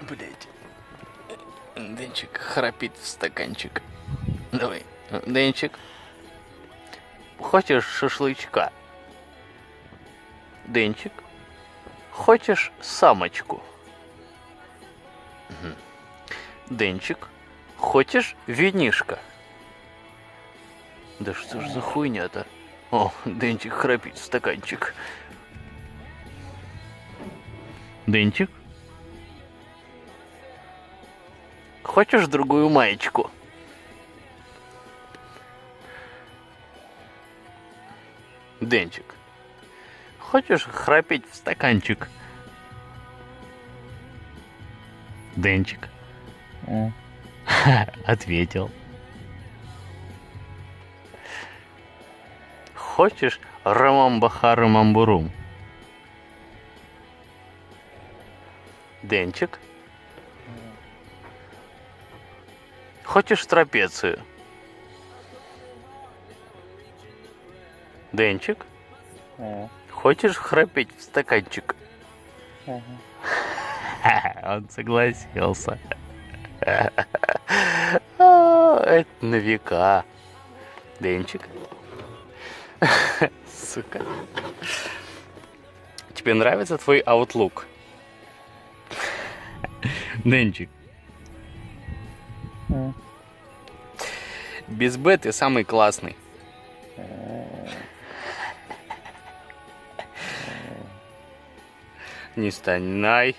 Блять. Денчик храпит в стаканчик. Давай. Денчик. Хочешь шашлычка? Денчик. Хочешь самочку? Денчик. Хочешь винишко? Да что ж за хуйня-то? О, Денчик храпит в стаканчик. Денчик? Хочешь другую маечку? Денчик. Хочешь храпеть в стаканчик? Денчик. Ответил. Хочешь рамамбаха-рамамбурум? Денчик. Хочешь трапецию? Денчик. Хочешь храпеть в стаканчик? Он согласился. Это на века. Денчик. Сука. Тебе нравится твой Outlook? Денчик. Без Б ты самый классный. Не стонай.